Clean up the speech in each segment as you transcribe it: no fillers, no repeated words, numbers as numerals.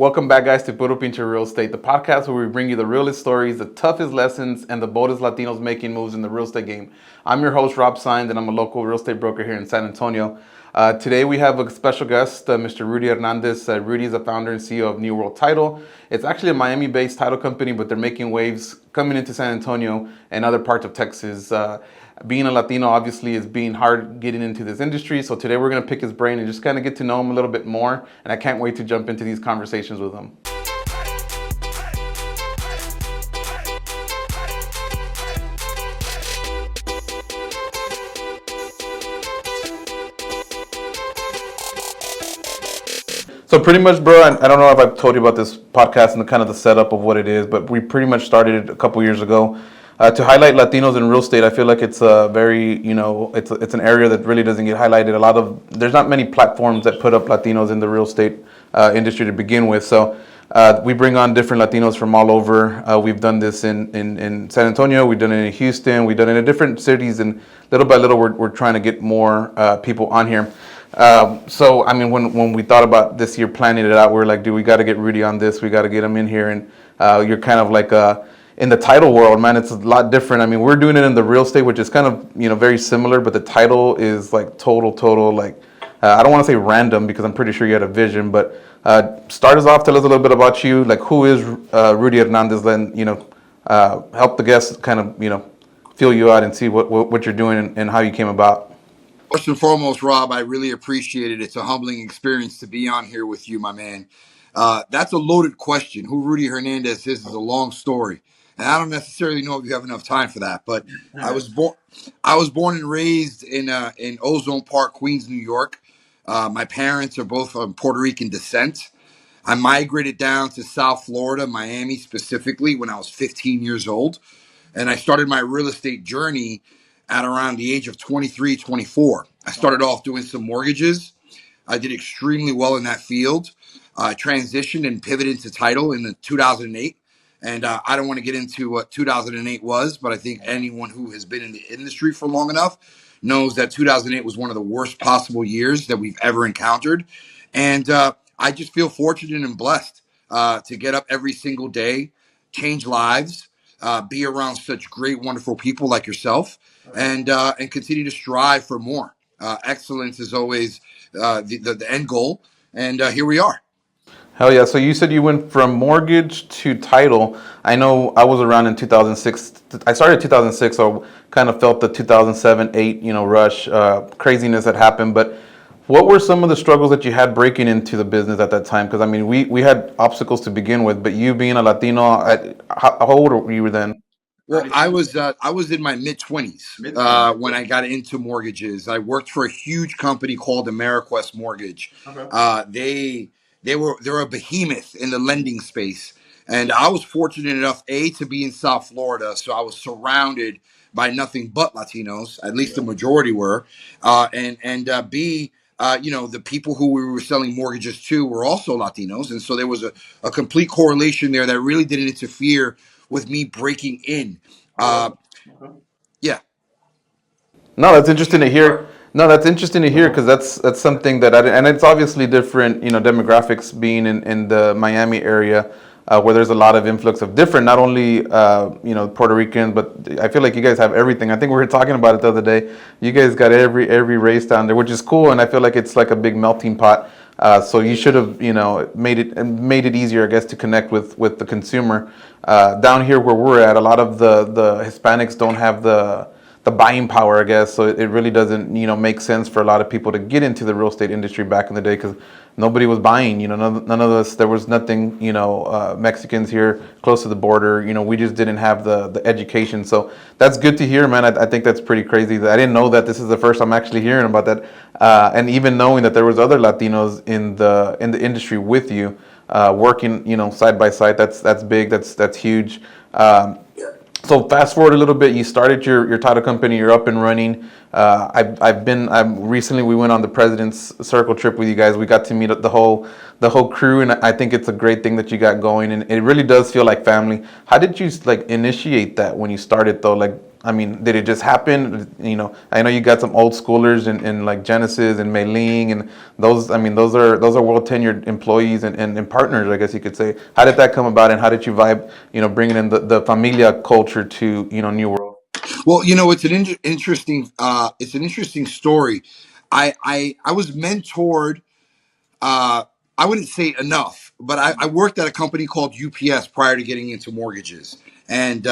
Welcome back, guys, to Puro Pinche Real Estate, the podcast where we bring you the realest stories, the toughest lessons, and the boldest Latinos making moves in the real estate game. I'm your host, Rob Saenz, and I'm a local real estate broker here in San Antonio. Today we have a special guest, Mr. Rudy Hernandez. Rudy is the founder and CEO of NuWorld Title. It's actually a Miami-based title company, but they're making waves coming into San Antonio and other parts of Texas. Being a Latino obviously is being hard getting into this industry. So today we're going to pick his brain and just kind of get to know him a little bit more. And I can't wait to jump into these conversations with him. So pretty much, bro, I don't know if I've told you about this podcast and the kind of the setup of what it is, but we pretty much started it a couple years ago. To highlight Latinos in real estate. I feel like it's a very, it's an area that really doesn't get highlighted. There's not many platforms that put up Latinos in the real estate industry to begin with. So we bring on different Latinos from all over. We've done this in San Antonio. We've done it in Houston. We've done it in different cities. And little by little, we're trying to get more people on here. So, I mean, when we thought about this year, planning it out, we were like, dude, we got to get Rudy on this. We got to get him in here. And you're kind of like in the title world, man, it's a lot different. I mean, we're doing it in the real estate, which is kind of, very similar, but the title is like total, like, I don't want to say random because I'm pretty sure you had a vision, but start us off, tell us a little bit about you, like who is Rudy Hernandez, then, help the guests kind of, feel you out and see what you're doing and how you came about. First and foremost, Rob, I really appreciate it. It's a humbling experience to be on here with you, my man. That's a loaded question. Who Rudy Hernandez is a long story, and I don't necessarily know if you have enough time for that. But I was born and raised in Ozone Park, Queens, New York. My parents are both of Puerto Rican descent. I migrated down to South Florida, Miami specifically, when I was 15 years old, and I started my real estate journey at around the age of 23, 24. I started off doing some mortgages. I did extremely well in that field. Transitioned and pivoted to title in 2008. And I don't want to get into what 2008 was, but I think anyone who has been in the industry for long enough knows that 2008 was one of the worst possible years that we've ever encountered. And I just feel fortunate and blessed to get up every single day, change lives, be around such great, wonderful people like yourself, and continue to strive for more. Excellence is always the end goal, and here we are. Hell yeah. So you said you went from mortgage to title. I know I was around in 2006. I started in 2006, so kind of felt the 2007-8, rush, craziness that happened. But what were some of the struggles that you had breaking into the business at that time? Because, I mean, we had obstacles to begin with, but you being a Latino, how old were you then? Well, I was in my mid-20s when I got into mortgages. I worked for a huge company called AmeriQuest Mortgage. They're a behemoth in the lending space, and I was fortunate enough to be in South Florida, so I was surrounded by nothing but Latinos. At least the majority were, and B. The people who we were selling mortgages to were also Latinos. And so there was a complete correlation there that really didn't interfere with me breaking in. Yeah. No, that's interesting to hear. No, that's interesting to hear because that's something that and it's obviously different, demographics being in the Miami area where there's a lot of influx of different, not only, Puerto Ricans, but I feel like you guys have everything. I think we were talking about it the other day. You guys got every race down there, which is cool. And I feel like it's like a big melting pot. So you should have, made it easier, I guess, to connect with the consumer. Down here where we're at, a lot of the Hispanics don't have the buying power, I guess. So it really doesn't, make sense for a lot of people to get into the real estate industry back in the day because nobody was buying. None of us. There was nothing. Mexicans here close to the border. We just didn't have the education. So that's good to hear, man. I think that's pretty crazy. I didn't know that. This is the first I'm actually hearing about that. And even knowing that there was other Latinos in the industry with you, working, side by side. That's big. That's huge. So fast forward a little bit, you started your title company, you're up and running. Recently we went on the President's Circle trip with you guys. We got to meet the whole crew, and I think it's a great thing that you got going, and it really does feel like family. How did you initiate that when you started though? Like I mean, did it just happen? You know, I know you got some old schoolers in like Genesis and Mei Ling and those. I mean, those are well tenured employees and partners, I guess you could say. How did that come about, and how did you vibe? You know, bringing in the familia culture to NuWorld. Well, it's an interesting story. I was mentored. uh, I wouldn't say enough, but I worked at a company called UPS prior to getting into mortgages, and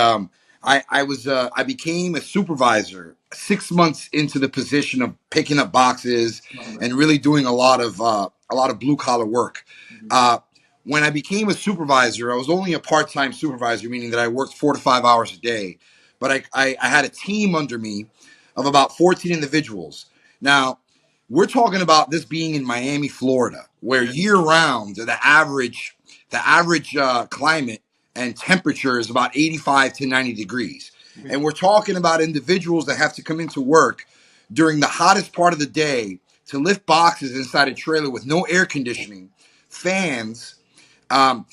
I became a supervisor 6 months into the position of picking up boxes and really doing a lot of blue collar work. Uh, when I became a supervisor, I was only a part time supervisor, meaning that I worked 4 to 5 hours a day, but I had a team under me of about 14 individuals. Now, we're talking about this being in Miami, Florida, where year round the average climate and temperature is about 85 to 90 degrees. And we're talking about individuals that have to come into work during the hottest part of the day to lift boxes inside a trailer with no air conditioning, fans, and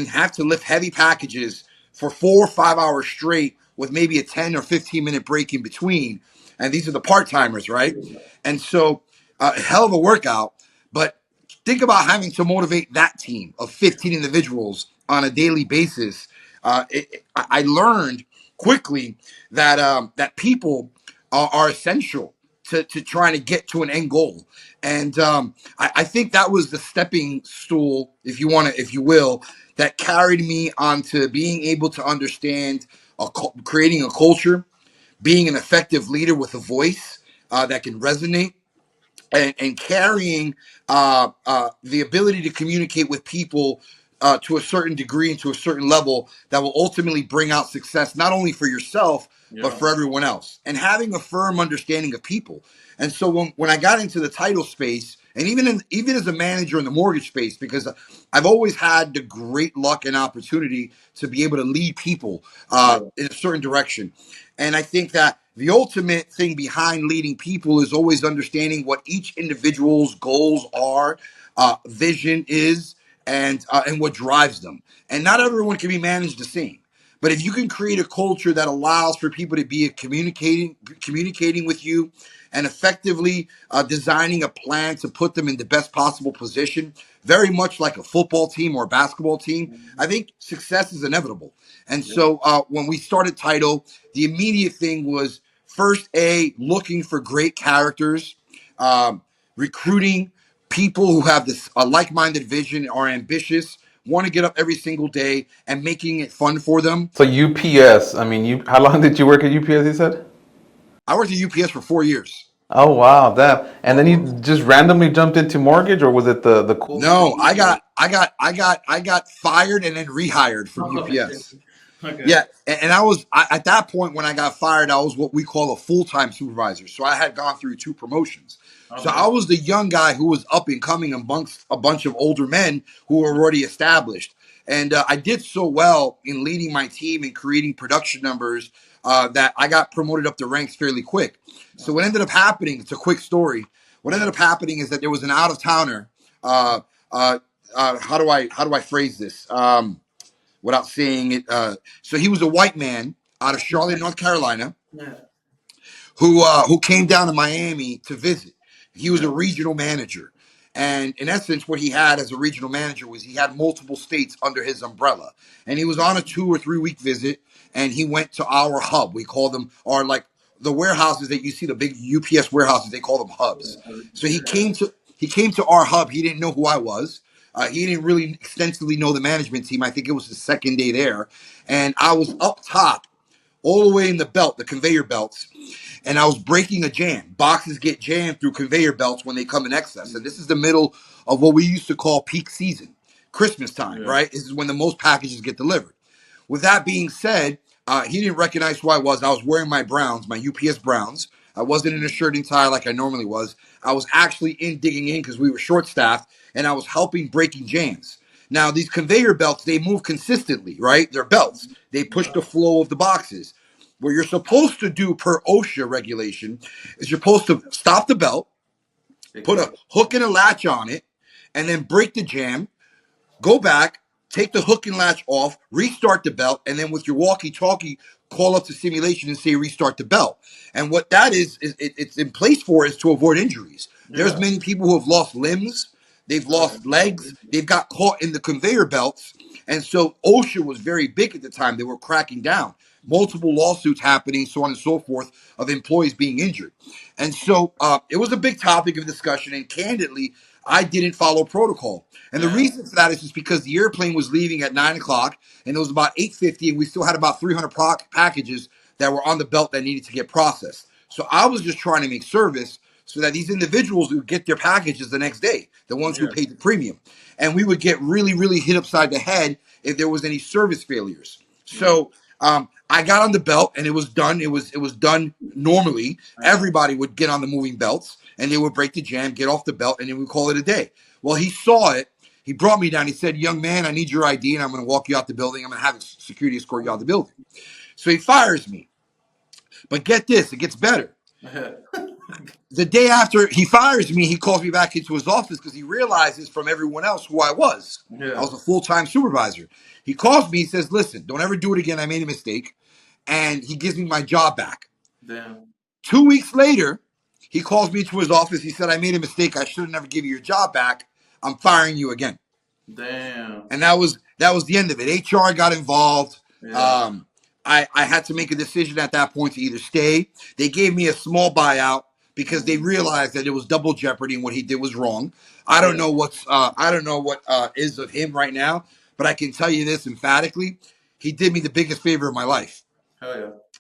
have to lift heavy packages for 4 or 5 hours straight with maybe a 10 or 15-minute break in between. And these are the part timers, right? And so, a hell of a workout. But think about having to motivate that team of 15 individuals on a daily basis. I learned quickly that people are essential to trying to get to an end goal. And I think that was the stepping stool, if you will, that carried me onto being able to understand creating a culture, being an effective leader with a voice that can resonate, and carrying the ability to communicate with people to a certain degree and to a certain level that will ultimately bring out success, not only for yourself, but for everyone else, and having a firm understanding of people. And so when I got into the title space, and even as a manager in the mortgage space, because I've always had the great luck and opportunity to be able to lead people in a certain direction. And I think that the ultimate thing behind leading people is always understanding what each individual's goals are, vision is, and what drives them. And not everyone can be managed the same. But if you can create a culture that allows for people to be communicating with you, and effectively designing a plan to put them in the best possible position, very much like a football team or a basketball team, I think success is inevitable. And so when we started Title, the immediate thing was first, looking for great characters, recruiting people who have this like-minded vision, are ambitious, want to get up every single day, and making it fun for them. So UPS. I mean, you. How long did you work at UPS? You said. I worked at UPS for 4 years. Oh wow, that. And then you just randomly jumped into mortgage, or was it the cool No, streak? I got fired and then rehired from UPS. Yeah, and at that point when I got fired, I was what we call a full-time supervisor. So I had gone through two promotions. So I was the young guy who was up and coming amongst a bunch of older men who were already established. And I did so well in leading my team and creating production numbers that I got promoted up the ranks fairly quick. So what ended up happening, it's a quick story. What ended up happening is that there was an out-of-towner. Uh, uh, how do I phrase this? Without saying it. So he was a white man out of Charlotte, North Carolina, who came down to Miami to visit. He was a regional manager. And in essence, what he had as a regional manager was he had multiple states under his umbrella. And he was on a 2 or 3 week visit, and he went to our hub. We call them, or like the warehouses that you see, the big UPS warehouses, they call them hubs. So he came to our hub. He didn't know who I was. He didn't really extensively know the management team. I think it was his second day there. And I was up top, all the way in the belt, the conveyor belts, and I was breaking a jam. Boxes get jammed through conveyor belts when they come in excess. And this is the middle of what we used to call peak season, Christmas time, right? This is when the most packages get delivered. With that being said, he didn't recognize who I was. I was wearing my Browns, my UPS Browns. I wasn't in a shirt and tie like I normally was. I was actually digging in because we were short staffed, and I was helping breaking jams. Now, these conveyor belts, they move consistently, right? They're belts. They push the flow of the boxes. What you're supposed to do per OSHA regulation is you're supposed to stop the belt, put a hook and a latch on it, and then break the jam, go back, take the hook and latch off, restart the belt, and then with your walkie-talkie, call up the simulation and say restart the belt. And what that is it's in place for is to avoid injuries. There's Yeah. many people who have lost limbs, they've lost legs, they've got caught in the conveyor belts. And so OSHA was very big at the time. They were cracking down. Multiple lawsuits happening, so on and so forth, of employees being injured. And so it was a big topic of discussion. And candidly, I didn't follow protocol. And the Yeah. reason for that is just because the airplane was leaving at 9 o'clock, and it was about 8:50, and we still had about 300 packages that were on the belt that needed to get processed. So I was just trying to make service so that these individuals would get their packages the next day, the ones who Yeah. paid the premium. And we would get really, really hit upside the head if there was any service failures. So I got on the belt and it was done. It was done normally. Everybody would get on the moving belts and they would break the jam, get off the belt, and then we call it a day. Well, he saw it. He brought me down. He said, "Young man, I need your ID, and I'm going to walk you out the building. I'm going to have security escort you out the building." So he fires me. But get this, it gets better. Yeah. The day after he fires me, he calls me back into his office because he realizes from everyone else who I was. I Yeah. was a full-time supervisor. He calls me, he says, "Listen, don't ever do it again. I made a mistake." And he gives me my job back. Damn. 2 weeks later, he calls me to his office. He said, "I made a mistake. I should have never given you your job back. I'm firing you again." Damn. And that was the end of it. HR got involved. Yeah. I had to make a decision at that point to either stay. They gave me a small buyout because they realized that it was double jeopardy and what he did was wrong. I don't Yeah. know what is of him right now, but I can tell you this emphatically: he did me the biggest favor of my life. Hell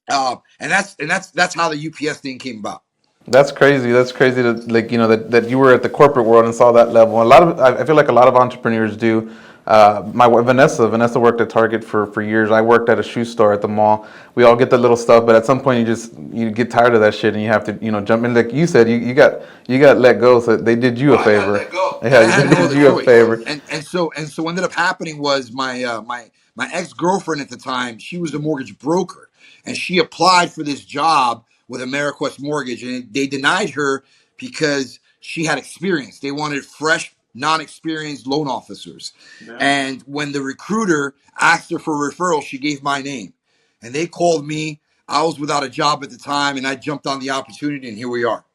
yeah. And that's how the UPS thing came about. That's crazy. That's crazy to like that you were at the corporate world and saw that level. A lot of I feel like a lot of entrepreneurs do. My wife Vanessa worked at Target for years. I worked at a shoe store at the mall. We all get the little stuff, but at some point you get tired of that shit and you have to jump in. Like you said, you got let go. So they did you a I got favor. let go, and I Yeah, had they no did other you a choice. favor. And so what ended up happening was my ex girlfriend at the time. She was a mortgage broker, and she applied for this job with AmeriQuest Mortgage, and they denied her because she had experience. They wanted fresh, non-experienced loan officers. Yeah. And when the recruiter asked her for a referral, she gave my name, and they called me. I was without a job at the time, and I jumped on the opportunity, and here we are.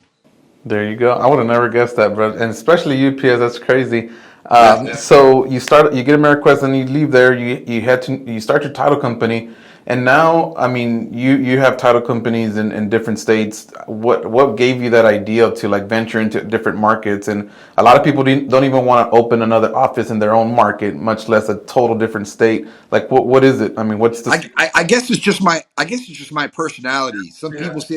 There you go. I would have never guessed that, bro. And especially UPS, that's crazy. Yeah. So you get AmeriQuest and you leave there. You start your title company, and now I mean you have title companies in different states. What gave you that idea to like venture into different markets? And a lot of people don't even want to open another office in their own market, much less a total different state. Like what is it? I mean, what's the I guess it's just my personality. Yeah. Some people say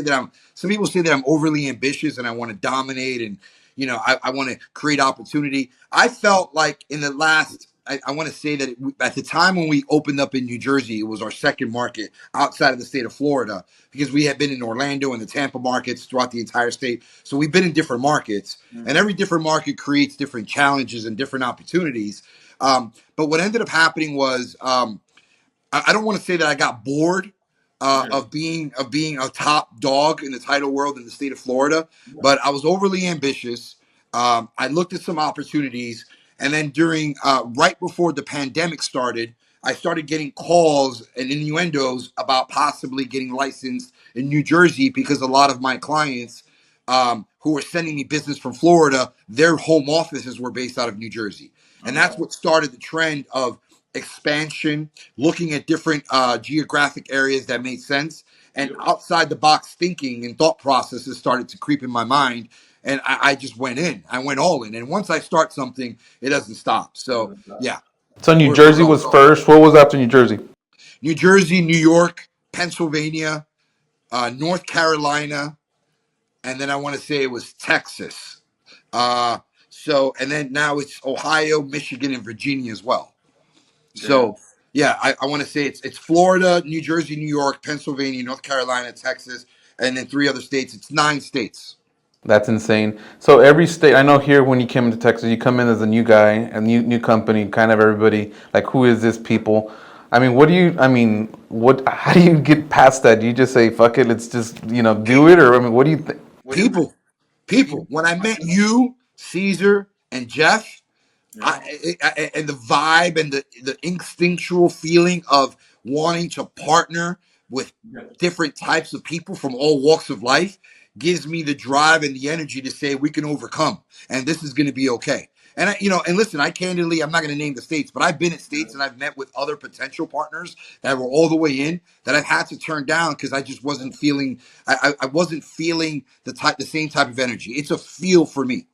that I'm overly ambitious and I want to dominate and I want to create opportunity. I felt like in the last I want to say that at the time when we opened up in New Jersey, it was our second market outside of the state of Florida because we had been in Orlando and the Tampa markets throughout the entire state. So we've been in different markets, and every different market creates different challenges and different opportunities. But what ended up happening was I don't want to say that I got bored Yeah. of being a top dog in the title world in the state of Florida, but I was overly ambitious. I looked at some opportunities, and then during right before the pandemic started, I started getting calls and innuendos about possibly getting licensed in New Jersey because a lot of my clients who were sending me business from Florida, their home offices were based out of New Jersey, and that's Okay. what started the trend of expansion, looking at different geographic areas that made sense, and Yep. outside the box thinking and thought processes started to creep in my mind. And I just went in. I went all in. And once I start something, it doesn't stop. So yeah, so New we're Jersey going was go. first. What was after New Jersey? New Jersey, New York, Pennsylvania, North Carolina, and then I want to say it was Texas. Uh, and then now it's Ohio, Michigan, and Virginia as well. Damn. So yeah, I want to say it's Florida, New Jersey, New York, Pennsylvania, North Carolina, Texas, and then three other states. It's 9 states. That's insane. So every state, I know here when you came into Texas, you come in as a new guy, a new company, kind of everybody like, who is this people? I mean, how do you get past that? Do you just say, fuck it, let's just, do it? Or, I mean, what do you think? What do you People, people. When I met you, Caesar, and Jeff, Yeah. And the vibe and the instinctual feeling of wanting to partner with Yeah. different types of people from all walks of life gives me the drive and the energy to say we can overcome and this is going to be okay. And and listen, I candidly, I'm not going to name the states, but I've been at states and I've met with other potential partners that were all the way in that I've had to turn down because I just wasn't feeling, I wasn't feeling the same type of energy. It's a feel for me.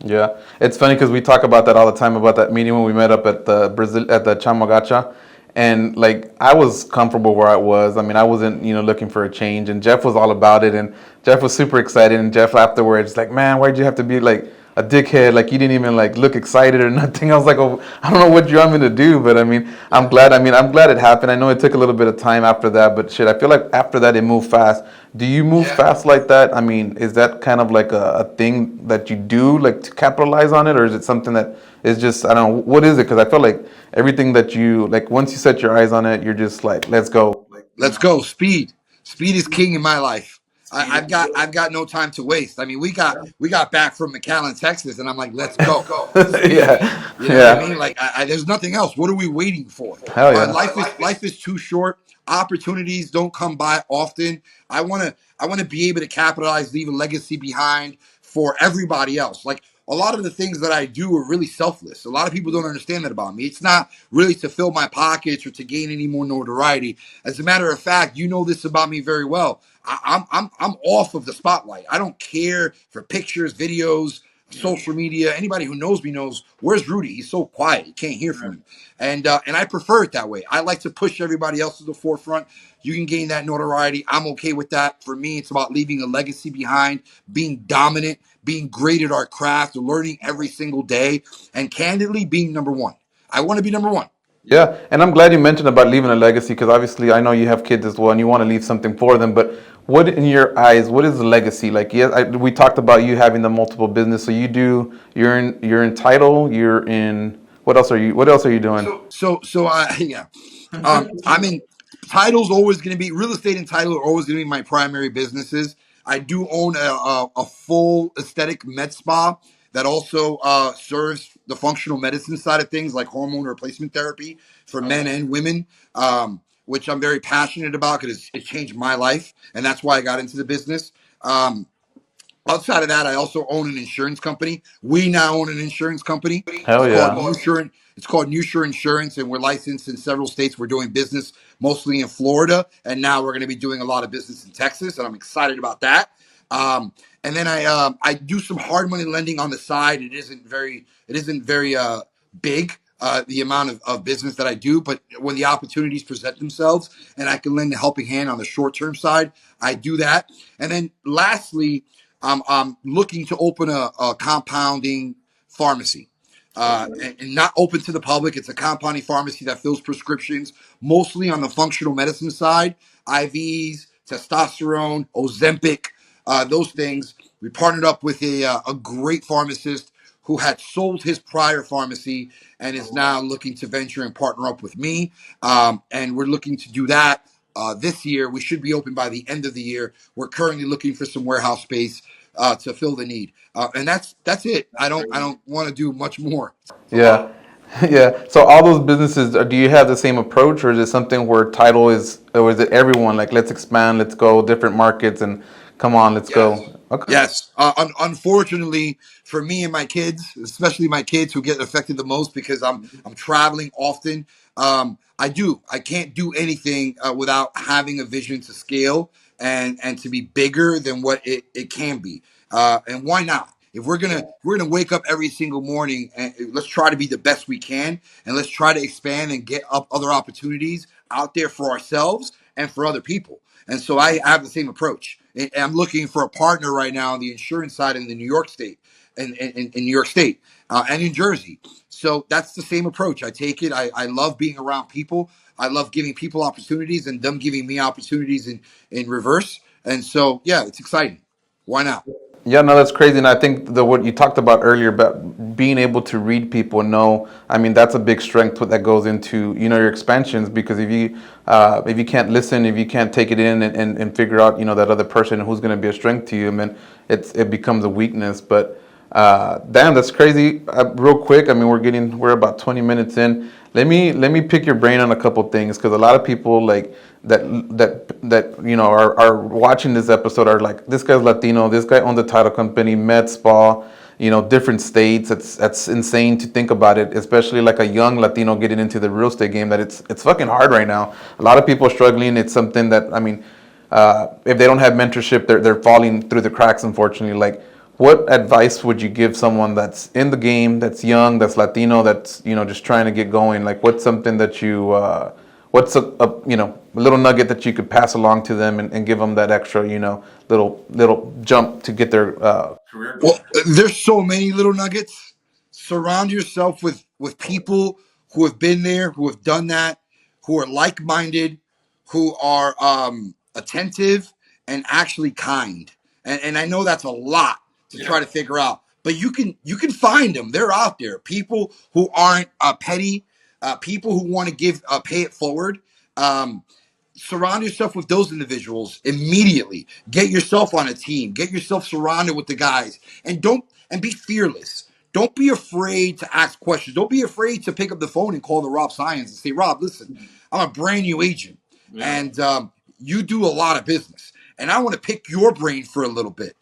Yeah, it's funny because we talk about that all the time about that meeting when we met up at the Brazil at the Chamagacha, and like I was comfortable where I was. I mean, I wasn't looking for a change, and Jeff was all about it, and Jeff was super excited, and Jeff afterwards like, man, why'd you have to be like a dickhead? Like you didn't even like look excited or nothing. I was like, oh, I don't know what you want me to do, but I mean, I'm glad. I mean, I'm glad it happened. I know it took a little bit of time after that, but shit, I feel like after that it moved fast. Do you move Yeah. fast like that? I mean, is that kind of like a thing that you do, like to capitalize on it, or is it something that is just, I don't know, what is it? Because I feel like everything that you, like once you set your eyes on it, you're just like, let's go. Like, Let's go. Speed. Speed is king in my life. Speed I've is got good. I've got no time to waste. I mean, Yeah. we got back from McAllen, Texas, and I'm like, let's Let's go. go. Speed. yeah, You know what I yeah, mean? Like, there's nothing else. What are we waiting for? hell yeah. Life is too short. Opportunities don't come by often. I want to be able to capitalize, leave a legacy behind for everybody else. Like a lot of the things that I do are really selfless. A lot of people don't understand that about me. It's not really to fill my pockets or to gain any more notoriety. As a matter of fact, you know this about me very well. I'm off of the spotlight. I don't care for pictures, videos, Yeah. social media. Anybody who knows me knows where's Rudy. He's so quiet. You can't hear Yeah. from him. And I prefer it that way. I like to push everybody else to the forefront. You can gain that notoriety. I'm okay with that. For me, it's about leaving a legacy behind, being dominant, being great at our craft, learning every single day, and candidly being number one. I want to be number one. Yeah, and I'm glad you mentioned about leaving a legacy because obviously I know you have kids as well and you want to leave something for them. But what, in your eyes, what is the legacy? Like, yes, we talked about you having the multiple business. So you're in title. You're in what else are you? What else are you doing? Yeah. I'm in title's always going to be real estate and title are always going to be my primary businesses. I do own a full aesthetic med spa that also serves the functional medicine side of things like hormone replacement therapy for men Okay. and women, which I'm very passionate about because it changed my life. And that's why I got into the business. Um, Outside of that, I also own an insurance company. We now own an insurance company. It's Hell called yeah. NuSure. It's called NuSure Insurance, and we're licensed in several states. We're doing business mostly in Florida, and now we're going to be doing a lot of business in Texas, and I'm excited about that. And then I do some hard money lending on the side. It isn't very big. The amount of business that I do, but when the opportunities present themselves and I can lend a helping hand on the short term side, I do that. And then lastly, I'm looking to open a compounding pharmacy. Okay. And not open to the public. It's a compounding pharmacy that fills prescriptions mostly on the functional medicine side, IVs, testosterone, Ozempic, those things. We partnered up with a great pharmacist who had sold his prior pharmacy and is now looking to venture and partner up with me. And we're looking to do that this year. We should be open by the end of the year. We're currently looking for some warehouse space to fill the need, and that's it. I don't want to do much more. It's a Yeah. lot. Yeah. So all those businesses, do you have the same approach, or is it something where title is, or is it everyone like let's expand, let's go different markets, and come on, let's Yes. go. Okay. Yes. Unfortunately, for me and my kids, especially my kids who get affected the most because I'm traveling often. I can't do anything without having a vision to scale and to be bigger than what it can be. And why not? If we're gonna wake up every single morning and let's try to be the best we can, and let's try to expand and get up other opportunities out there for ourselves and for other people. And so I have the same approach. And I'm looking for a partner right now on the insurance side in the New York State, in New York State and in Jersey. So that's the same approach. I take it. I love being around people. I love giving people opportunities and them giving me opportunities in reverse. And so, yeah, it's exciting. Why not? Yeah, no, that's crazy. And I think the what you talked about earlier about being able to read people and know, I mean, that's a big strength that goes into, your expansions because if you can't listen, if you can't take it in and figure out, that other person who's going to be a strength to you, I mean, it becomes a weakness. But Damn, that's crazy. Real quick, I mean, we're about 20 minutes in. Let me pick your brain on a couple things because a lot of people like that are watching this episode are like, this guy's Latino, this guy owns a title company, med spa, different states. That's insane to think about it, especially like a young Latino getting into the real estate game. That it's fucking hard right now. A lot of people are struggling. It's something that I mean, if they don't have mentorship, they're falling through the cracks. Unfortunately, like, what advice would you give someone that's in the game, that's young, that's Latino, that's just trying to get going? Like, what's something that what's a little nugget that you could pass along to them and give them that extra little jump to get their Career Well, goal. there's so many little nuggets. Surround yourself with people who have been there, who have done that, who are like-minded, who are attentive and actually kind. And I know that's a lot to try to figure out, but you can find them. They're out there. People who aren't petty, people who want to give pay it forward. Um, Surround yourself with those individuals immediately. Get yourself on a team. Get yourself surrounded with the guys, and be fearless. Don't be afraid to ask questions. Don't be afraid to pick up the phone and call the Rob Science and say, Rob, listen, I'm a brand new agent, and you do a lot of business, and I want to pick your brain for a little bit.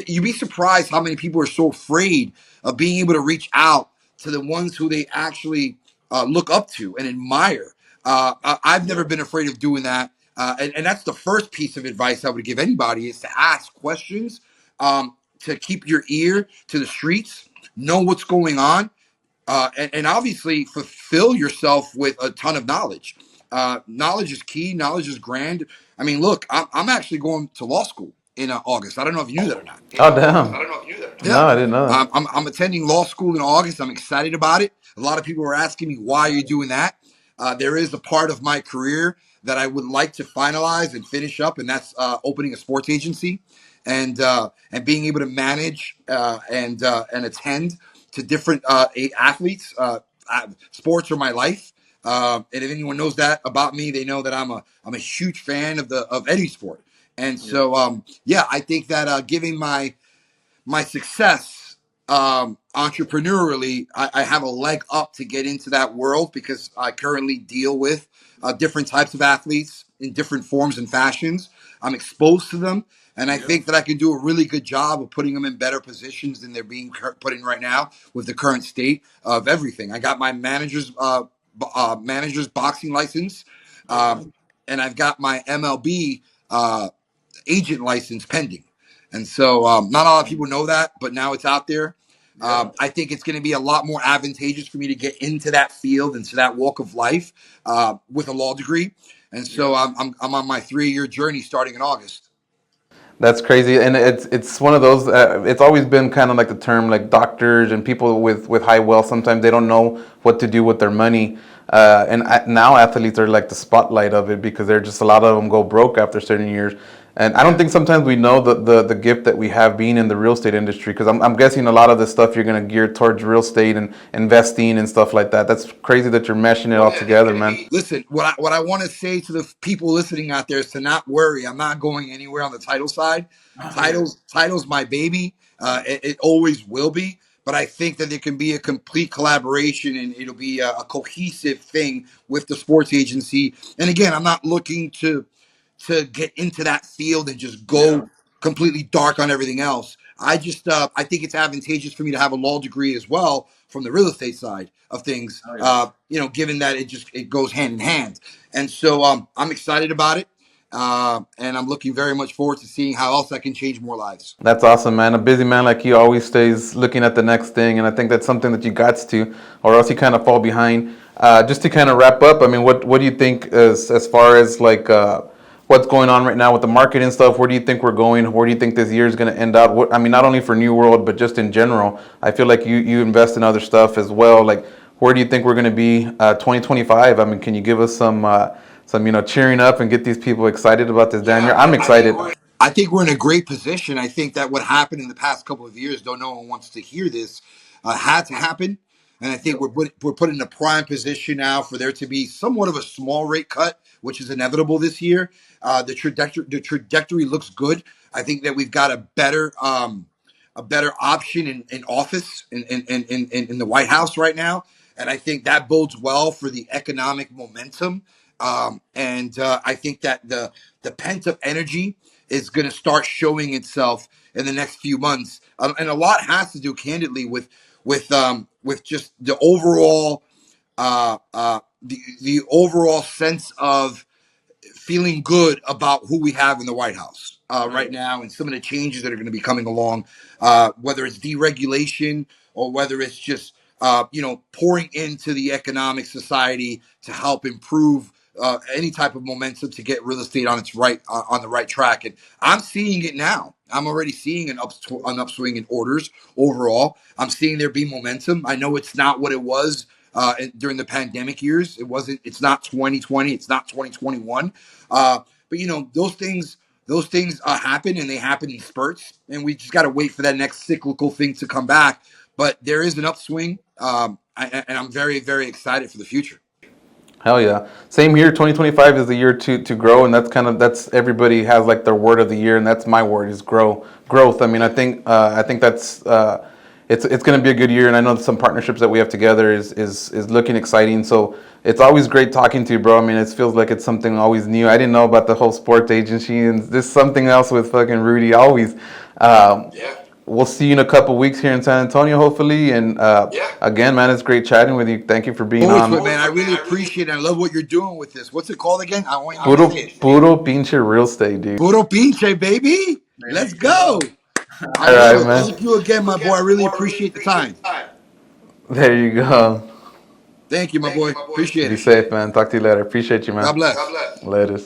You'd be surprised how many people are so afraid of being able to reach out to the ones who they actually look up to and admire. I've never been afraid of doing that. And that's the first piece of advice I would give anybody is to ask questions, to keep your ear to the streets, know what's going on, and obviously fulfill yourself with a ton of knowledge. Knowledge is key. Knowledge is grand. I mean, look, I'm actually going to law school in August. I don't know if you knew that or not. oh damn, Yeah. no, I didn't know that. I'm attending law school in August. I'm excited about it. A lot of people are asking me, why are you doing that? There is a part of my career that I would like to finalize and finish up, and that's opening a sports agency and being able to manage and attend to different athletes. Sports are my life. And if anyone knows that about me, they know that I'm a huge fan of any sport. And so I think that giving my success entrepreneurially, I have a leg up to get into that world because I currently deal with different types of athletes in different forms and fashions. I'm exposed to them, and I think that I can do a really good job of putting them in better positions than they're being put in right now with the current state of everything. I got my manager's boxing license, and I've got my MLB agent license pending. And so not a lot of people know that, but now it's out there. I think it's going to be a lot more advantageous for me to get into that field, into that walk of life with a law degree. And so I'm on my 3-year journey starting in August. That's crazy, and it's one of those. It's always been kind of like the term, like doctors and people with high wealth. Sometimes they don't know what to do with their money, now athletes are like the spotlight of it because they're just a lot of them go broke after certain years. And I don't think sometimes we know the gift that we have being in the real estate industry because I'm guessing a lot of the stuff you're gonna gear towards real estate and investing and stuff like that. That's crazy that you're meshing it all together, man. Listen, what I want to say to the people listening out there is to not worry. I'm not going anywhere on the title side. Title's my baby. It always will be. But I think that there can be a complete collaboration and it'll be a cohesive thing with the sports agency. And again, I'm not looking to get into that field and just go completely dark on everything else. I think it's advantageous for me to have a law degree as well from the real estate side of things. Given that it goes hand in hand, and so I'm excited about it, and I'm looking very much forward to seeing how else I can change more lives. That's awesome, man. A busy man like you always stays looking at the next thing, and I think that's something that you got to, or else you kind of fall behind. Just to kind of wrap up, I mean, what do you think as far as like what's going on right now with the market and stuff? Where do you think we're going? Where do you think this year is going to end up? I mean, not only for NuWorld, but just in general. I feel like you invest in other stuff as well. Like, where do you think we're going to be 2025? I mean, can you give us some cheering up and get these people excited about this damn year? I'm excited. I think we're in a great position. I think that what happened in the past couple of years, though no one wants to hear this, had to happen. And I think we're put in a prime position now for there to be somewhat of a small rate cut, which is inevitable this year. The trajectory looks good. I think that we've got a better a better option in office in the White House right now, and I think that bodes well for the economic momentum. And I think that the pent up energy is going to start showing itself in the next few months, and a lot has to do, candidly, with just the overall the overall sense of feeling good about who we have in the White House right now, and some of the changes that are going to be coming along, whether it's deregulation or whether it's just pouring into the economic society to help improve any type of momentum to get real estate on its right on the right track. And I'm seeing it now. I'm already seeing an upswing in orders overall. I'm seeing there be momentum. I know it's not what it was during the pandemic years. It wasn't. It's not 2020. It's not 2021. But those things happen, and they happen in spurts, and we just got to wait for that next cyclical thing to come back. But there is an upswing, and I'm very, very excited for the future. Hell yeah. Same here. 2025 is the year to grow, and that's everybody has like their word of the year, and that's my word is growth. I mean, I think that's it's going to be a good year, and I know some partnerships that we have together is looking exciting. So it's always great talking to you, bro. I mean, it feels like it's something always new. I didn't know about the whole sports agency, and this something else with fucking Rudy. Always. Yeah. We'll see you in a couple weeks here in San Antonio, hopefully. And again, man, it's great chatting with you. Thank you for being Always, on. man. I really appreciate it. I love what you're doing with this. What's it called again? I want you to Puro, say it. puro pinche real estate, dude. Puro pinche, baby. There Let's you go. go. I All love right, it. man. Thank you again, my boy. I really appreciate the time. There you go. Thank you, my boy. Appreciate Be it. safe, man. Talk to you later. Appreciate you, man. God bless. Later.